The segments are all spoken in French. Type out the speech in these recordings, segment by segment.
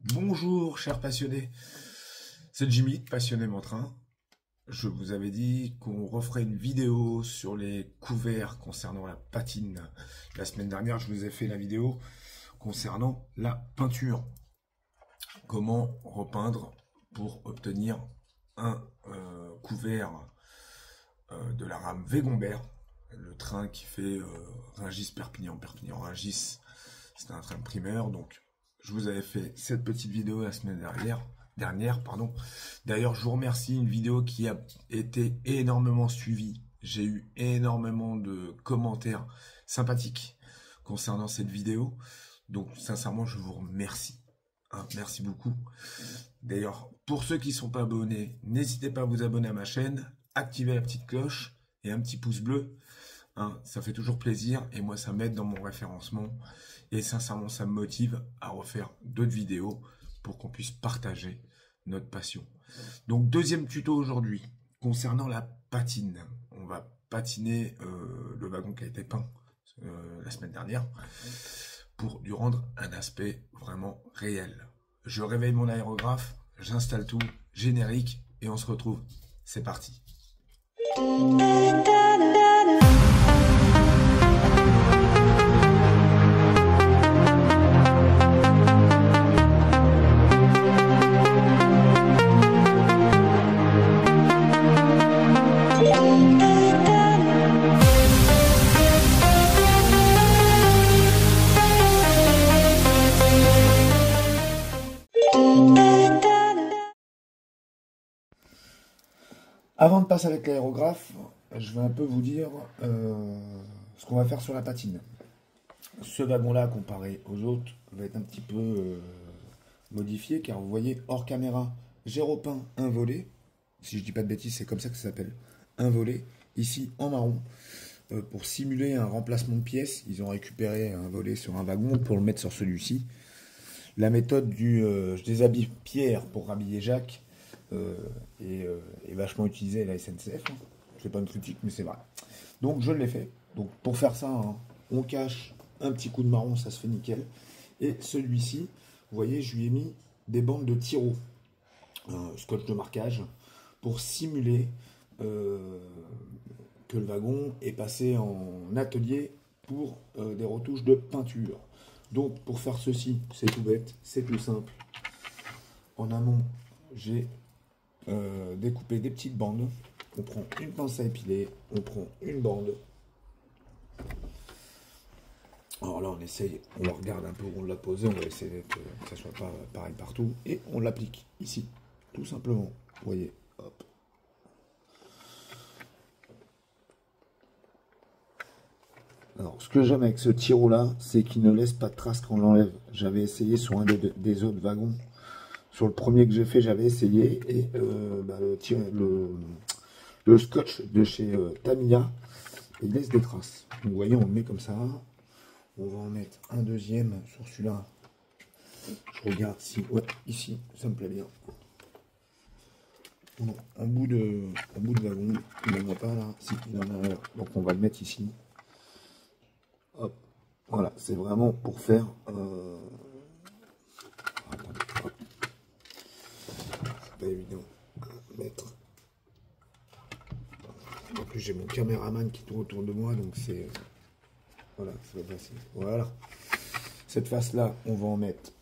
Bonjour chers passionnés, c'est Jimmy, passionnément train. Je vous avais dit qu'on referait une vidéo sur les couverts concernant la patine. La semaine dernière, je vous ai fait la vidéo concernant la peinture. Comment repeindre pour obtenir un couvert de la rame Wegombert, le train qui fait Rungis-Perpignan, Perpignan-Rungis. C'est un train de primeur, donc je vous avais fait cette petite vidéo la semaine dernière. D'ailleurs, je vous remercie, une vidéo qui a été énormément suivie. J'ai eu énormément de commentaires sympathiques concernant cette vidéo. Donc, sincèrement, je vous remercie. Merci beaucoup. D'ailleurs, pour ceux qui ne sont pas abonnés, n'hésitez pas à vous abonner à ma chaîne, activer la petite cloche et un petit pouce bleu. Ça fait toujours plaisir et moi, ça m'aide dans mon référencement. Et sincèrement, ça me motive à refaire d'autres vidéos pour qu'on puisse partager notre passion. Donc, deuxième tuto aujourd'hui, concernant la patine. On va patiner le wagon qui a été peint la semaine dernière pour lui rendre un aspect vraiment réel. Je réveille mon aérographe, j'installe tout, générique, et on se retrouve. C'est parti. Avant de passer avec l'aérographe, je vais un peu vous dire ce qu'on va faire sur la patine. Ce wagon-là, comparé aux autres, va être un petit peu modifié, car vous voyez, hors caméra, j'ai repeint un volet. Si je dis pas de bêtises, c'est comme ça que ça s'appelle, un volet, ici en marron, pour simuler un remplacement de pièces. Ils ont récupéré un volet sur un wagon pour le mettre sur celui-ci. La méthode du je déshabille Pierre pour rhabiller Jacques est vachement utilisée à la SNCF. C'est pas une critique, mais c'est vrai. Donc je l'ai fait. Donc pour faire ça, on cache un petit coup de marron, ça se fait nickel. Et celui-ci, vous voyez, je lui ai mis des bandes de tiro, scotch de marquage, pour simuler que le wagon est passé en atelier pour des retouches de peinture. Donc pour faire ceci, c'est tout bête, c'est tout simple. En amont, j'ai découpé des petites bandes. On prend une pince à épiler, on prend une bande. Alors là, on regarde un peu où on l'a posé, on va essayer que ça soit pas pareil partout. Et on l'applique ici, tout simplement. Vous voyez, hop. Alors, ce que j'aime avec ce tiro-là, c'est qu'il ne laisse pas de traces quand on l'enlève. J'avais essayé sur un des autres wagons. Sur le premier que j'ai fait, j'avais essayé. Et le scotch de chez Tamiya, il laisse des traces. Vous voyez, on le met comme ça. On va en mettre un deuxième sur celui-là. Je regarde si... Ouais, ici, ça me plaît bien. Non, en bout de wagon, il n'en a pas là. Si, il en a là. Donc on va le mettre ici. Hop. Voilà, c'est vraiment pour faire... Attendez, hop. C'est pas évident à mettre. En plus, j'ai mon caméraman qui tourne autour de moi, donc c'est... Voilà, c'est pas facile. Voilà. Cette face-là, on va en mettre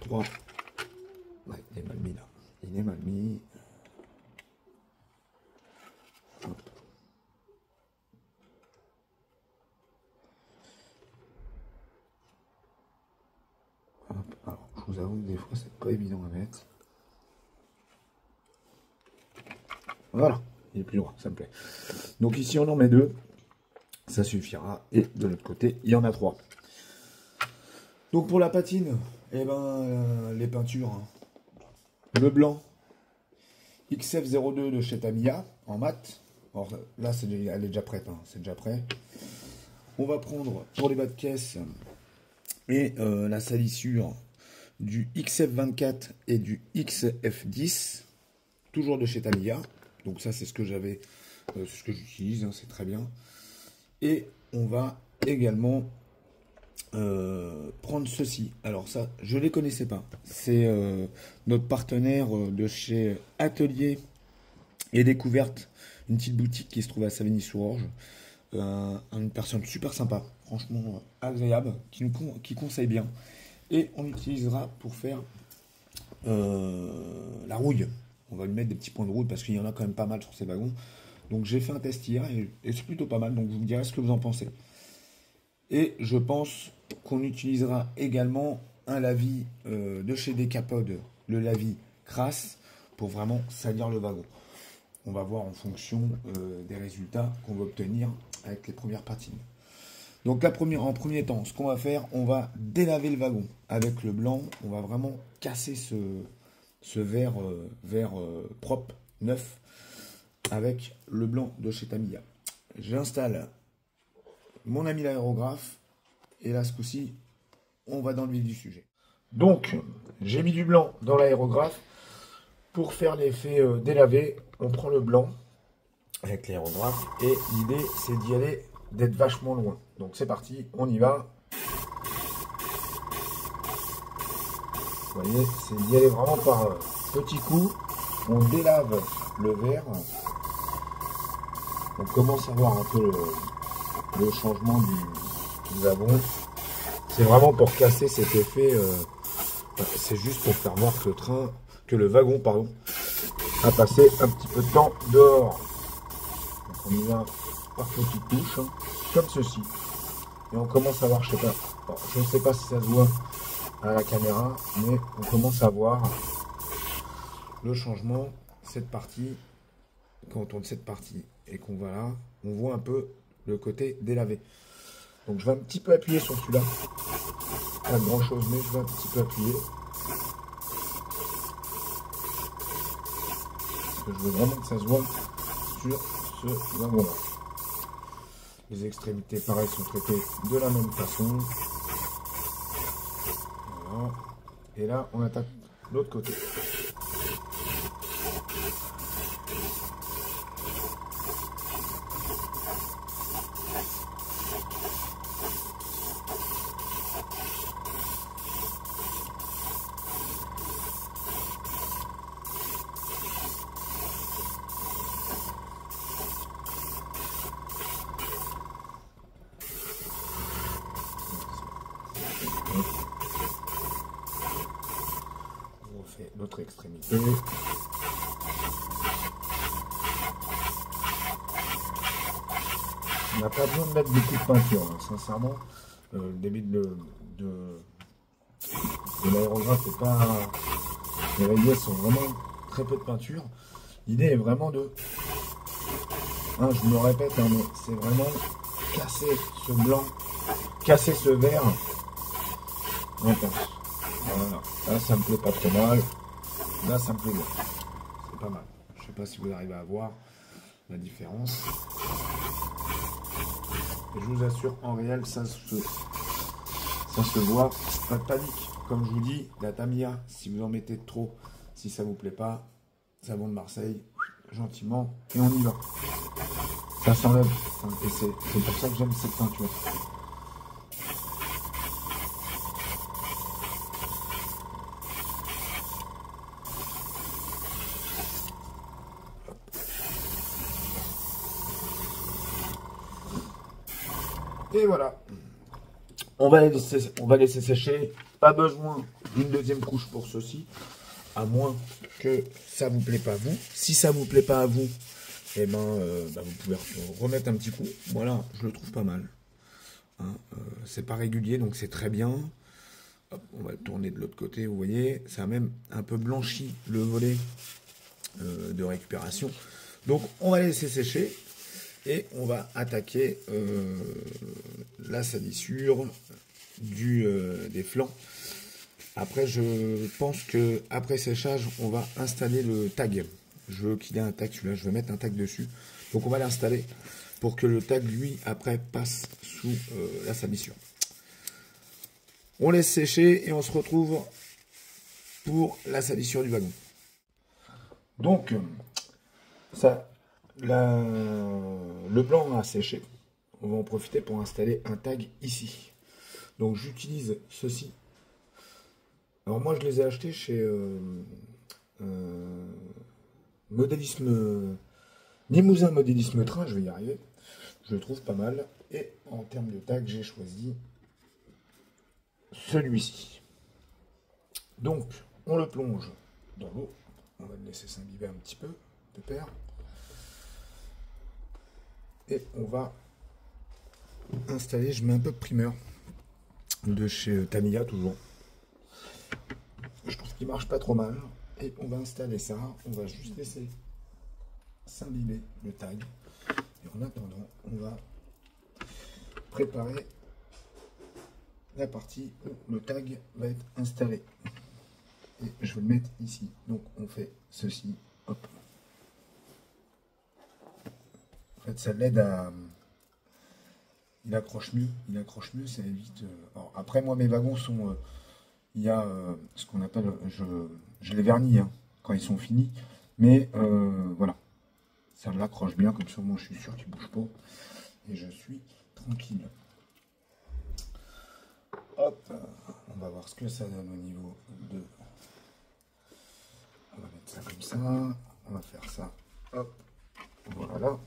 3. Ouais, il est mal mis là. Il est mal mis. Hop. Hop. Alors, je vous avoue que des fois, c'est pas évident à mettre. Voilà. Il est plus loin, ça me plaît. Donc ici, on en met 2. Ça suffira. Et de l'autre côté, il y en a 3. Donc pour la patine, eh ben, les peintures. Le blanc, XF02 de chez Tamiya, en mat. Alors là, elle est déjà prête. C'est déjà prêt. On va prendre pour les bas de caisse et la salissure du XF24 et du XF10. Toujours de chez Tamiya. Donc ça, c'est ce que j'avais, c'est ce que j'utilise, c'est très bien. Et on va également prendre ceci. Alors ça, je ne les connaissais pas. C'est notre partenaire de chez Atelier et Découverte, une petite boutique qui se trouve à Savigny-sur-Orge. Une personne super sympa, franchement agréable, qui conseille bien. Et on l'utilisera pour faire la rouille. On va lui mettre des petits points de rouille parce qu'il y en a quand même pas mal sur ces wagons. Donc j'ai fait un test hier et c'est plutôt pas mal. Donc vous me direz ce que vous en pensez. Et je pense qu'on utilisera également un lavis de chez Decapod, le lavis crasse, pour vraiment salir le wagon. On va voir en fonction des résultats qu'on va obtenir avec les premières patines. Donc en premier temps, ce qu'on va faire, on va délaver le wagon avec le blanc. On va vraiment casser ce verre propre, neuf, avec le blanc de chez Tamiya. J'installe mon ami l'aérographe et là ce coup-ci, on va dans le vif du sujet. Donc, j'ai mis du blanc dans l'aérographe. Pour faire l'effet délavé, on prend le blanc avec l'aérographe et l'idée c'est d'y aller, d'être vachement loin. Donc c'est parti, on y va. Vous voyez, c'est d'y aller vraiment par petits coups. On délave le verre. On commence à voir un peu le changement du wagon. C'est vraiment pour casser cet effet. C'est juste pour faire voir que le wagon, a passé un petit peu de temps dehors. Donc on y va par petites touches, hein, comme ceci. Et on commence à voir, je ne sais pas si ça se voit à la caméra, mais on commence à voir le changement. Cette partie, quand on tourne cette partie et qu'on va là, on voit un peu le côté délavé. Donc je vais un petit peu appuyer sur celui-là. Pas grand chose, mais je vais un petit peu appuyer. Parce que je veux vraiment que ça se voit sur ce wagon-là. Les extrémités, pareil, sont traitées de la même façon. Voilà. Et là, on attaque l'autre côté. On fait l'autre extrémité. On n'a pas besoin de mettre beaucoup de peinture, hein. Sincèrement. Le débit de l'aérographe n'est pas... Les rayures sont vraiment très peu de peinture. L'idée est vraiment de... Hein, je me répète, hein, mais c'est vraiment casser ce blanc, casser ce vert. Voilà. Là, ça me plaît pas trop mal. Là, ça me plaît bien. C'est pas mal. Je sais pas si vous arrivez à voir la différence. Et je vous assure, en réel, ça se voit. Pas de panique. Comme je vous dis, la Tamiya, si vous en mettez trop, si ça vous plaît pas, savon de Marseille, gentiment, et on y va. Ça s'enlève. Et c'est pour ça que j'aime cette peinture. Et voilà. On va laisser sécher. Pas besoin d'une deuxième couche pour ceci. À moins que ça vous plaît pas à vous. Si ça vous plaît pas à vous, eh ben, vous pouvez remettre un petit coup. Voilà, je le trouve pas mal. Hein, c'est pas régulier, donc c'est très bien. Hop, on va le tourner de l'autre côté, vous voyez. Ça a même un peu blanchi le volet de récupération. Donc on va laisser sécher. Et on va attaquer la salissure des flancs. Après, je pense que après séchage, on va installer le tag. Je veux qu'il ait un tag, celui-là, je vais mettre un tag dessus. Donc on va l'installer pour que le tag, lui, après, passe sous la salissure. On laisse sécher et on se retrouve pour la salissure du wagon. Donc, le blanc a séché. On va en profiter pour installer un tag ici. Donc j'utilise ceci. Alors moi je les ai achetés chez Modélisme Limousin Modélisme Train, je vais y arriver. Je le trouve pas mal. Et en termes de tag, j'ai choisi celui-ci. Donc on le plonge dans l'eau. On va le laisser s'imbiber un petit peu, pépère. Et on va installer, je mets un peu de primeur de chez Tamiya toujours. Je trouve qu'il marche pas trop mal. Et on va installer ça. On va juste laisser s'imbiber le tag. Et en attendant, on va préparer la partie où le tag va être installé. Et je vais le mettre ici. Donc on fait ceci. Hop. En fait, ça l'aide à... Il accroche mieux, ça évite... Alors, après, moi, mes wagons sont... il y a ce qu'on appelle... Je les vernis hein, quand ils sont finis. Mais voilà. Ça l'accroche bien, comme ça, moi, je suis sûr qu'il ne bouge pas. Et je suis tranquille. Hop. On va voir ce que ça donne au niveau de... On va mettre ça comme ça. On va faire ça. Hop. Voilà.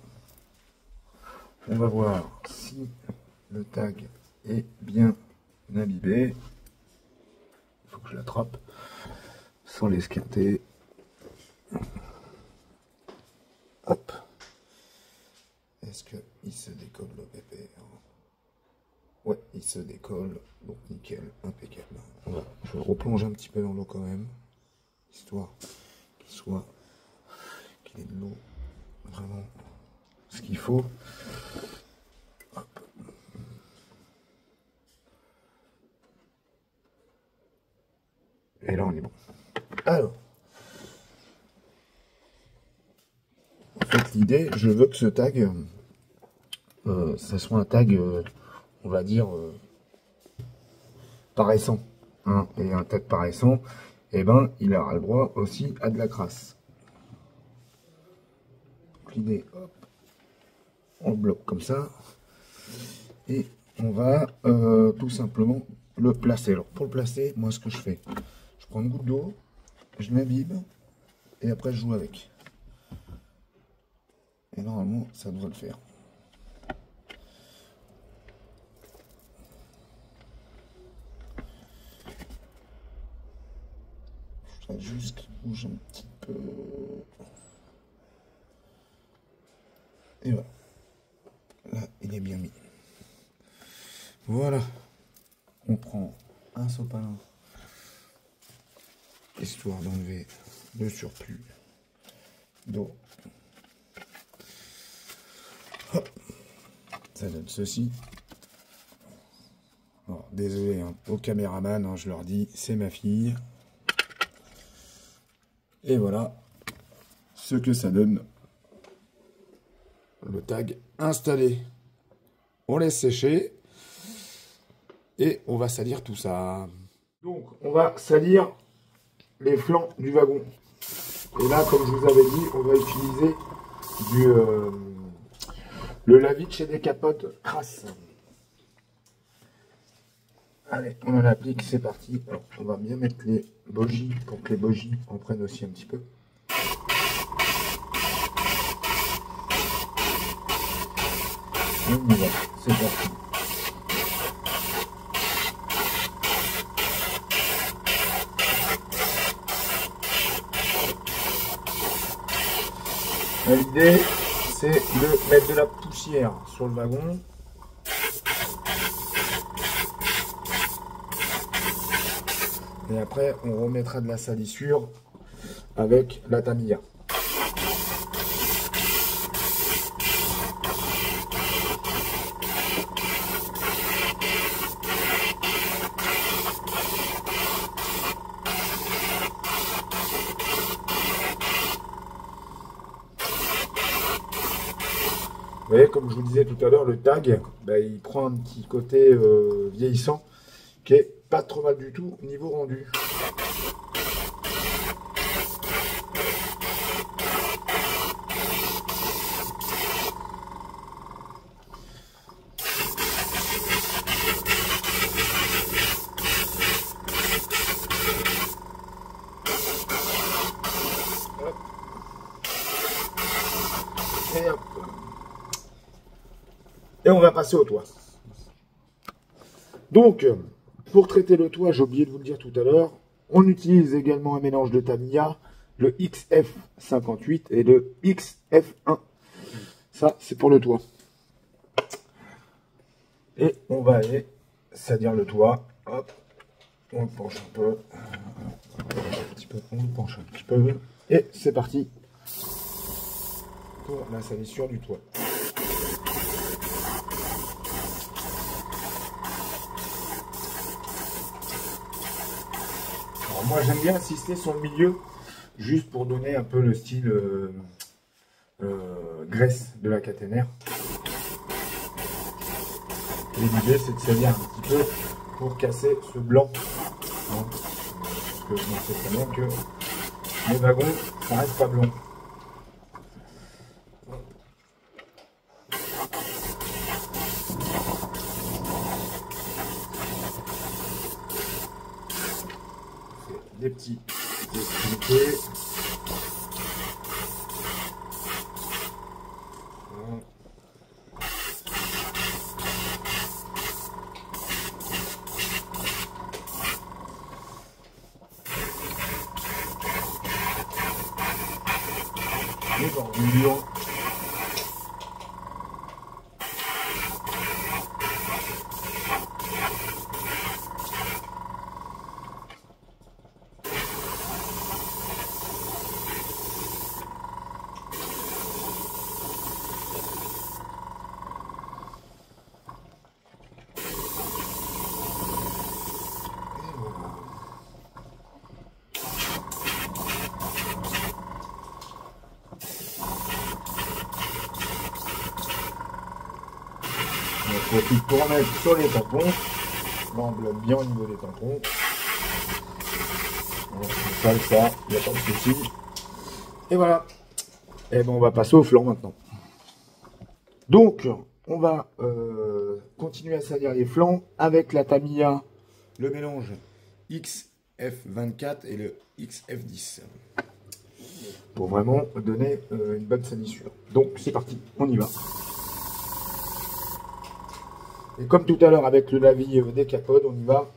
On va voir si le tag est bien imbibé. Il faut que je l'attrape sans l'esquinter. Hop. Est-ce qu'il se décolle le pépère? Ouais, il se décolle. Donc nickel, impeccable. Voilà. Je vais le replonger un petit peu dans l'eau quand même. Histoire qu'il ait de l'eau vraiment ce qu'il faut. Hop. Et là on est bon. Alors, en fait l'idée, je veux que ce tag, ça soit un tag, on va dire, paraissant. Hein, et un tag paraissant, et ben il aura le droit aussi à de la crasse. L'idée, hop, on le bloque comme ça. Et on va tout simplement le placer. Alors pour le placer, moi ce que je fais, je prends une goutte d'eau, je m'imbibe et après je joue avec. Et normalement ça devrait le faire. Je voudrais juste qu'il bouge un petit peu. Et voilà. Là il est bien mis. Voilà. On prend un sopalin, histoire d'enlever le surplus d'eau. Ça donne ceci. Alors, désolé hein, au caméraman, hein, je leur dis, c'est ma fille. Et voilà ce que ça donne. Le tag installé. On laisse sécher. Et on va salir tout ça. Donc, on va salir les flancs du wagon. Et là, comme je vous avais dit, on va utiliser le lave-vite chez Décapote crasse. Allez, on en applique, c'est parti. Alors, on va bien mettre les bogies pour que les bogies en prennent aussi un petit peu. On y va, c'est parti. L'idée, c'est de mettre de la poussière sur le wagon. Et après, on remettra de la salissure avec la Tamiya. Vous voyez, comme je vous disais tout à l'heure, le tag, bah, il prend un petit côté vieillissant qui est pas trop mal du tout au niveau rendu. Hop. Et hop. Et on va passer au toit. Donc, pour traiter le toit, j'ai oublié de vous le dire tout à l'heure, on utilise également un mélange de Tamiya, le XF58 et le XF1. Ça, c'est pour le toit. Et on va aller salir le toit. Hop, on le penche un peu. On le penche un petit peu. Et c'est parti pour la salissure du toit. Alors moi j'aime bien insister sur le milieu, juste pour donner un peu le style graisse de la caténaire. Et l'idée c'est de salir un petit peu pour casser ce blanc. Hein, parce que on sait très bien que les wagons, ça reste pas blanc. Des petits extrémités. Voilà. Les bordures. On profite pour mettre sur les tampons. Là, on bloque bien au niveau des tampons. On sale ça, il n'y a pas de souci. Et voilà. Et bon, on va passer au flanc maintenant. Donc, on va continuer à salir les flancs avec la Tamiya, le mélange XF24 et le XF10. Pour vraiment donner une bonne salissure. Donc, c'est parti, on y va. Et comme tout à l'heure avec le lavis des capodes, on y va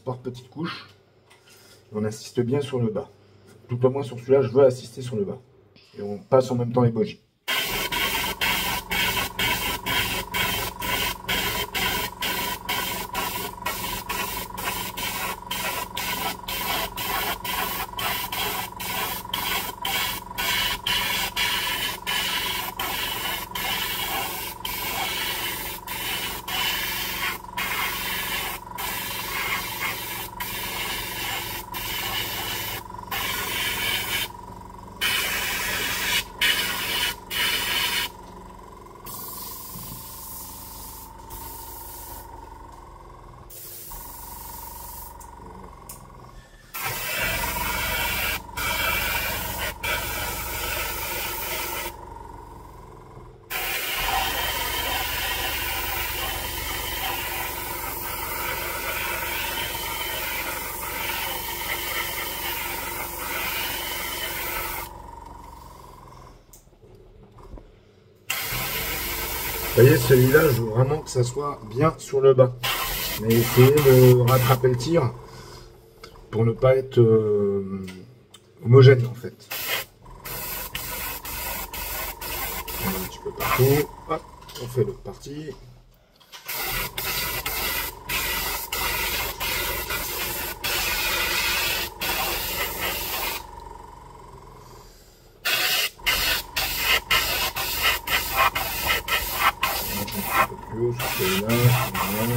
par petites couches. On insiste bien sur le bas. Tout au moins sur celui-là, je veux insister sur le bas. Et on passe en même temps les bogies. Vous voyez, celui-là, je veux vraiment que ça soit bien sur le bas. Mais essayez de rattraper le tir pour ne pas être homogène en fait. On a un petit peu partout. Hop, on fait l'autre partie. Sur celui-là, voilà.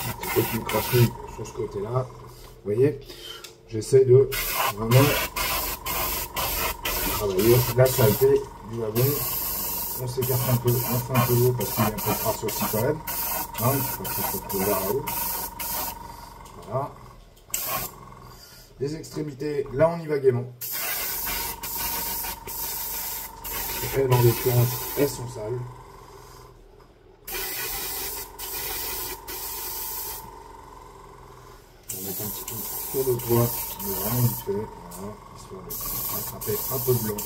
Un petit peu plus crasseux sur ce côté-là. Vous voyez, j'essaie de vraiment travailler la saleté du wagon. On s'écarte un peu, on fait un peu l'eau parce qu'il y a un peu de crasse aussi quand même. Hein, parce qu'il faut trouver là-haut. Voilà. Les extrémités, là on y va gaiement. Elles, en l'occurrence, elles sont sales. mettre un petit peu sur le toit, mais vraiment vite fait, voilà, histoire de rattraper un peu de blanc.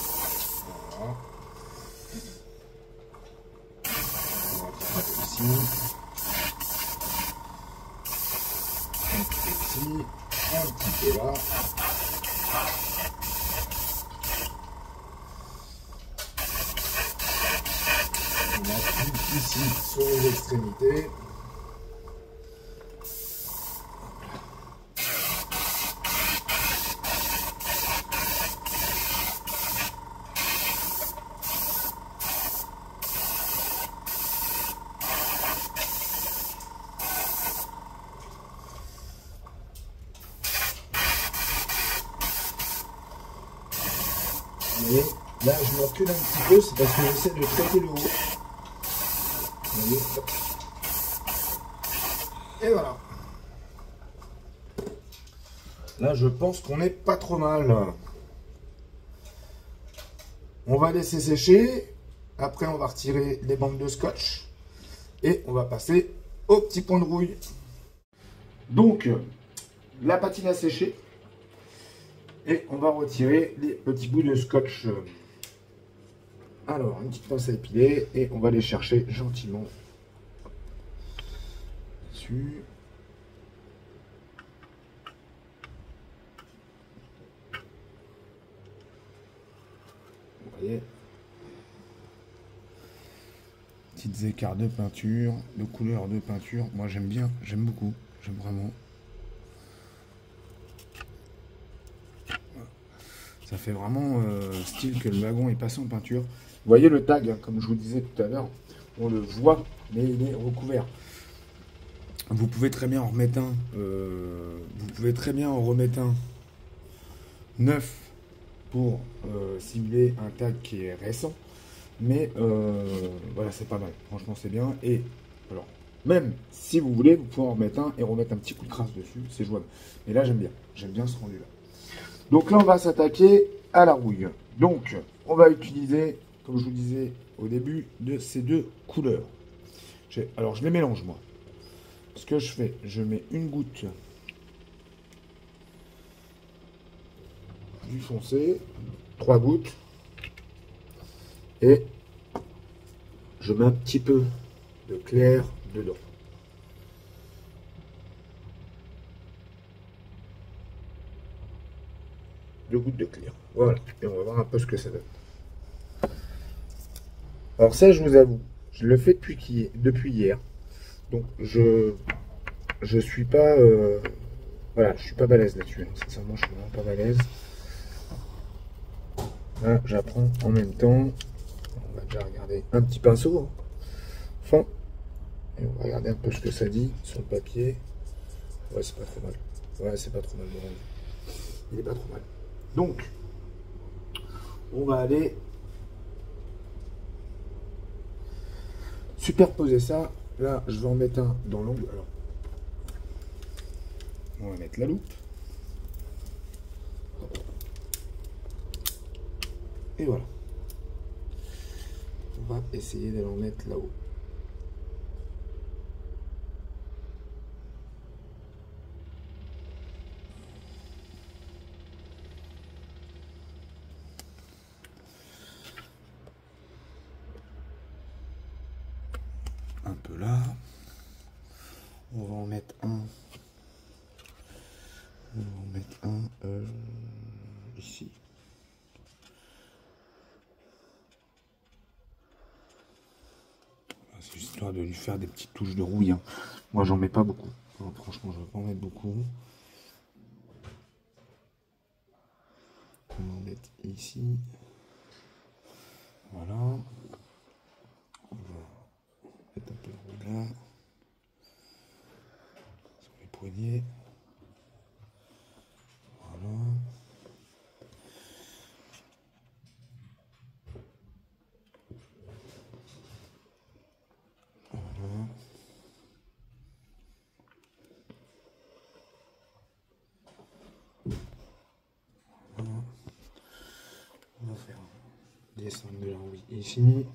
Voilà. On va rattraper ici. Un petit peu ici, un petit peu là. On a ici sur les extrémités. Mais là, je me recule un petit peu, c'est parce que j'essaie de traiter le haut. Vous voyez, hop. Et voilà. Là, je pense qu'on est pas trop mal. On va laisser sécher. Après, on va retirer les bandes de scotch. Et on va passer au petit point de rouille. Donc, la patine a séché. Et on va retirer les petits bouts de scotch. Alors, une petite pince à épiler. Et on va les chercher gentiment dessus. Vous voyez. Petites écarts de peinture, de couleur de peinture. Moi, j'aime bien, j'aime beaucoup. J'aime vraiment. Ça fait vraiment style que le wagon est passé en peinture. Vous voyez le tag, hein, comme je vous disais tout à l'heure, on le voit, mais il est recouvert. Vous pouvez très bien en remettre un. Neuf pour simuler un tag qui est récent. Mais voilà, c'est pas mal. Franchement, c'est bien. Et alors, même si vous voulez, vous pouvez en remettre un et remettre un petit coup de crasse dessus. C'est jouable. Mais là, j'aime bien. J'aime bien ce rendu-là. Donc là, on va s'attaquer à la rouille. Donc, on va utiliser, comme je vous disais au début, de ces deux couleurs. Alors, je les mélange, moi. Ce que je fais, je mets une goutte du foncé, 3 gouttes, et je mets un petit peu de clair dedans. Deux gouttes de clair. Voilà. Et on va voir un peu ce que ça donne. Alors ça, je vous avoue, je le fais depuis hier. Donc je suis pas voilà, je suis pas balèze là-dessus. Sincèrement, je suis vraiment pas balèze. Là, j'apprends en même temps. On va déjà regarder un petit pinceau. Hein. Enfin, et on va regarder un peu ce que ça dit sur le papier. Ouais, c'est pas trop mal. Ouais, c'est pas trop mal. Il est pas trop mal. Donc, on va aller superposer ça. Là, je vais en mettre un dans l'angle. Alors, on va mettre la loupe. Et voilà. On va essayer d'aller en mettre là-haut. Un peu là. On va en mettre un. On va en mettre un ici. C'est juste histoire de lui faire des petites touches de rouille. Hein. Moi, j'en mets pas beaucoup. Non, franchement, je ne vais pas en mettre beaucoup. On va en mettre ici. Voilà. On va mettre un peu de rouille là. Sur les poignets. Voilà. Voilà. Voilà. On va faire descendre de la rouille ici.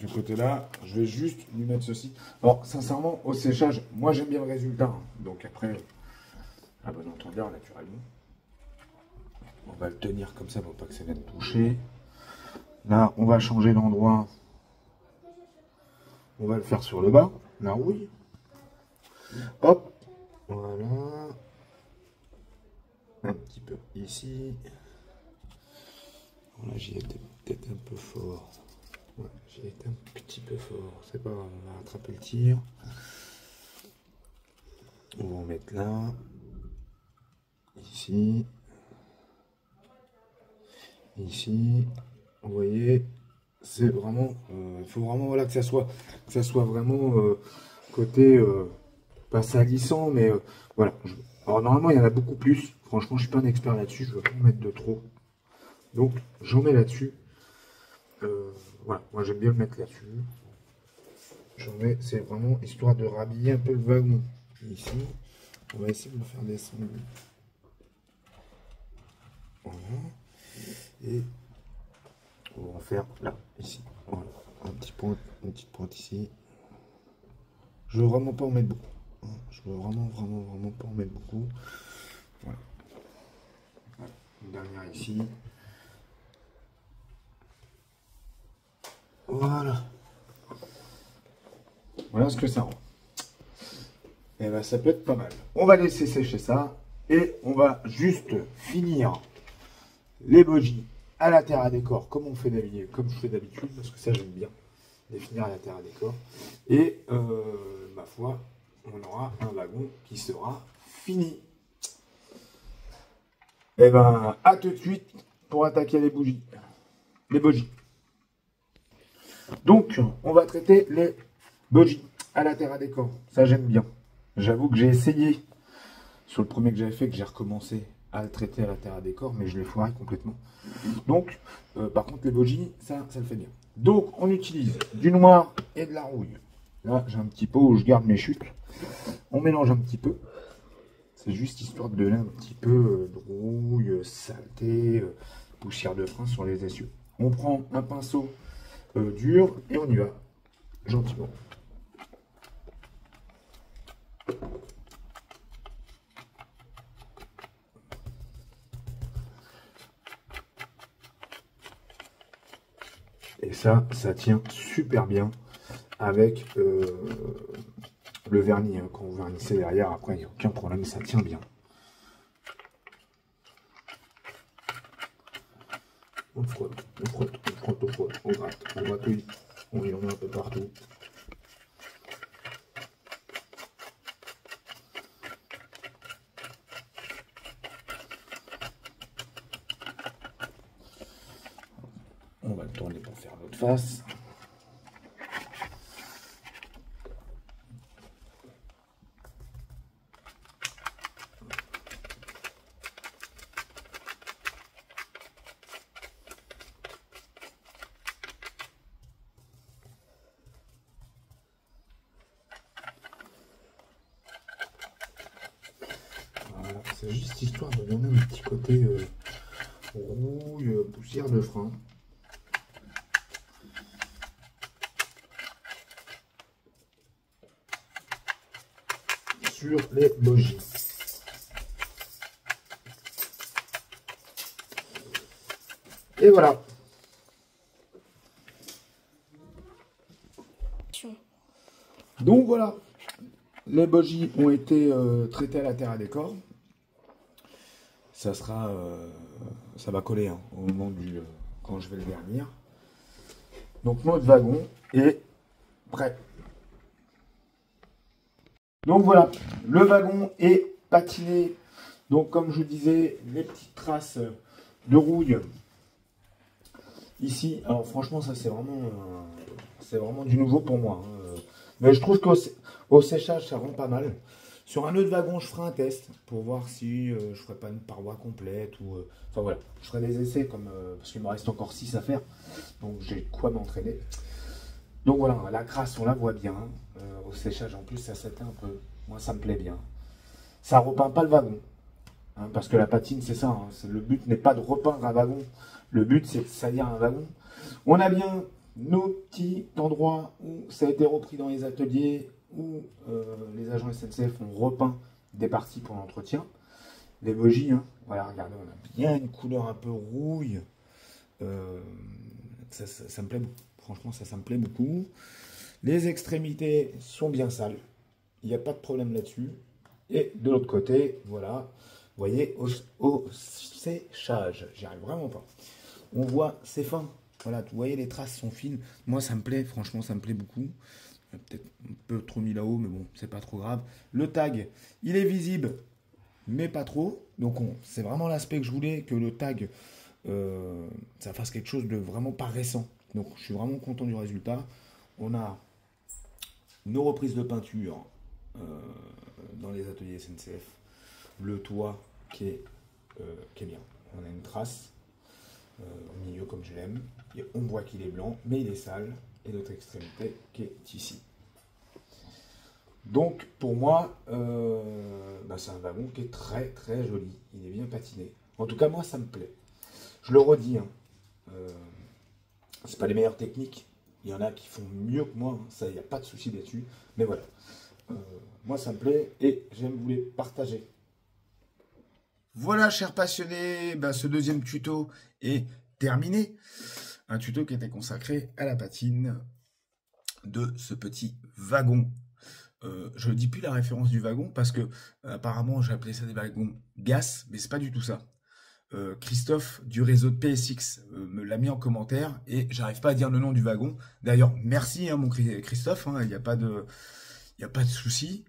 ce côté-là. Je vais juste lui mettre ceci. Alors, sincèrement, au séchage, moi j'aime bien le résultat. Hein. Donc après, à bon entendeur, naturellement. On va le tenir comme ça pour pas que ça vienne toucher. Là, on va changer d'endroit. On va le faire sur le bas, la rouille. Hop, voilà. Un petit peu ici. Voilà, j'y étais peut-être un peu fort. Ouais, j'y étais un petit peu fort. C'est pas grave, on va rattraper le tir. On va en mettre là. Ici. Ici. Vous voyez, c'est vraiment... il faut vraiment voilà, que ça soit vraiment côté... pas salissant, mais voilà. Alors normalement, il y en a beaucoup plus. Franchement, je suis pas un expert là-dessus. Je ne veux pas en mettre de trop. Donc, j'en mets là-dessus. Voilà, moi j'aime bien le mettre là-dessus. J'en mets, c'est vraiment histoire de rhabiller un peu le wagon. Ici, on va essayer de le faire descendre. Voilà. Et on va en faire là, ici. Voilà, une petite pointe ici. Je veux vraiment pas en mettre beaucoup. Je veux vraiment pas en mettre beaucoup. Voilà. Voilà. Une dernière ici. Voilà. Voilà ce que ça rend. Et ben ça peut être pas mal. On va laisser sécher ça. Et on va juste finir les bogies à la terre à décor comme on fait d'habitude, comme je fais d'habitude, parce que ça j'aime bien les finir à la terre à décor. Et ma foi, on aura un wagon qui sera fini. Et ben à tout de suite pour attaquer les bogies. Les bogies. Donc, on va traiter les bogies à la terre à décor. Ça, j'aime bien. J'avoue que j'ai essayé, sur le premier que j'avais fait, que j'ai recommencé à le traiter à la terre à décor, mais je l'ai foiré complètement. Donc, par contre, les bogies, ça le fait bien. Donc, on utilise du noir et de la rouille. Là, j'ai un petit pot où je garde mes chutes. On mélange un petit peu. C'est juste histoire de donner un petit peu de rouille, saleté, poussière de frein sur les essieux. On prend un pinceau dur et on y va gentiment. Et ça tient super bien avec le vernis. Hein. Quand vous vernissez derrière, après il n'y a aucun problème, ça tient bien. On frotte, on frotte, on frotte, on frotte, on gratte, on gratouille, on y en met un peu partout. On va le tourner pour faire l'autre face. C'est juste histoire de donner un petit côté rouille, poussière de frein. Sur les bogies. Et voilà. Donc voilà. Les bogies ont été traitées à la terre à décor. Ça sera, ça va coller hein, au moment du quand je vais le vernir. Donc notre wagon est prêt. Donc voilà, le wagon est patiné. Donc comme je vous disais, les petites traces de rouille ici. Alors franchement, ça c'est vraiment du nouveau pour moi. Hein. Mais je trouve qu'au séchage, ça rend pas mal. Sur un autre wagon, je ferai un test pour voir si je ferai pas une paroi complète ou enfin voilà, je ferai des essais comme parce qu'il me reste encore 6 à faire, donc j'ai de quoi m'entraîner. Donc voilà, la crasse, on la voit bien. Au séchage, en plus, ça s'éteint un peu. Moi, ça me plaît bien. Ça repeint pas le wagon, hein, parce que la patine, c'est ça. Hein, le but n'est pas de repeindre un wagon. Le but, c'est de salir un wagon. On a bien nos petits endroits où ça a été repris dans les ateliers, où les agents SNCF ont repeint des parties pour l'entretien. Les bogies, hein, voilà, regardez, on a bien une couleur un peu rouille. Ça me plaît beaucoup. Franchement, ça me plaît beaucoup. Les extrémités sont bien sales. Il n'y a pas de problème là-dessus. Et de l'autre côté, voilà, vous voyez, au séchage. J'y arrive vraiment pas. On voit, c'est fin. Voilà, vous voyez, les traces sont fines. Moi, ça me plaît, franchement, ça me plaît beaucoup. Peut-être un peu trop mis là-haut, mais bon, c'est pas trop grave. Le tag, il est visible, mais pas trop. Donc, c'est vraiment l'aspect que je voulais, que le tag, ça fasse quelque chose de vraiment pas récent. Donc, je suis vraiment content du résultat. On a nos reprises de peinture dans les ateliers SNCF. Le toit qui est bien. On a une trace au milieu comme je l'aime. Et on voit qu'il est blanc, mais il est sale. Et l'autre extrémité qui est ici. Donc pour moi, c'est un wagon qui est très très joli. Il est bien patiné. En tout cas, moi ça me plaît. Je le redis, hein, c'est pas les meilleures techniques. Il y en a qui font mieux que moi. Hein. Ça, il n'y a pas de souci là-dessus. Mais voilà. Moi ça me plaît et j'aime vous les partager. Voilà, chers passionnés, ce deuxième tuto est terminé. Un tuto qui était consacré à la patine de ce petit wagon. Je ne dis plus la référence du wagon parce que apparemment j'ai appelé ça des wagons GAS, mais c'est pas du tout ça. Christophe du réseau de PSX me l'a mis en commentaire et j'arrive pas à dire le nom du wagon. D'ailleurs, merci mon Christophe, il n'y a pas de souci.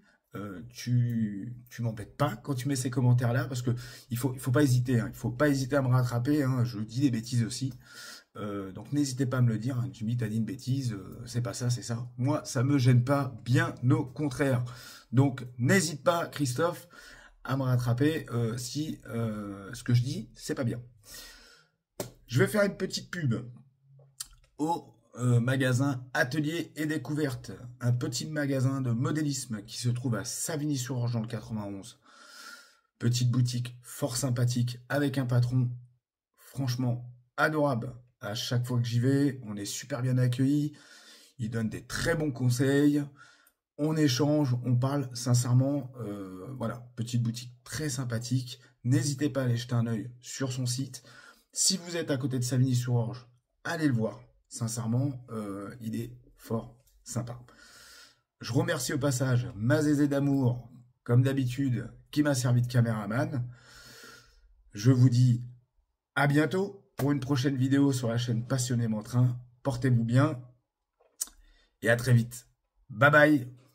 Tu m'embêtes pas quand tu mets ces commentaires là parce que il faut pas hésiter, il faut pas hésiter à me rattraper. Je dis des bêtises aussi. Donc n'hésitez pas à me le dire, hein. Jimmy t'as dit une bêtise, c'est pas ça, c'est ça. Moi, ça me gêne pas, bien au contraire. Donc n'hésite pas, Christophe, à me rattraper si ce que je dis, c'est pas bien. Je vais faire une petite pub au magasin Atelier et Découverte, un petit magasin de modélisme qui se trouve à Savigny-sur-Orge dans le 91. Petite boutique fort sympathique avec un patron franchement adorable. À chaque fois que j'y vais, on est super bien accueillis. Il donne des très bons conseils. On échange, on parle sincèrement. Voilà, petite boutique très sympathique. N'hésitez pas à aller jeter un œil sur son site. Si vous êtes à côté de Savigny-sur-Orge, allez le voir. Sincèrement, il est fort sympa. Je remercie au passage ma zézé d'amour, comme d'habitude, qui m'a servi de caméraman. Je vous dis à bientôt pour une prochaine vidéo sur la chaîne Passionnément Train. Portez-vous bien et à très vite. Bye bye.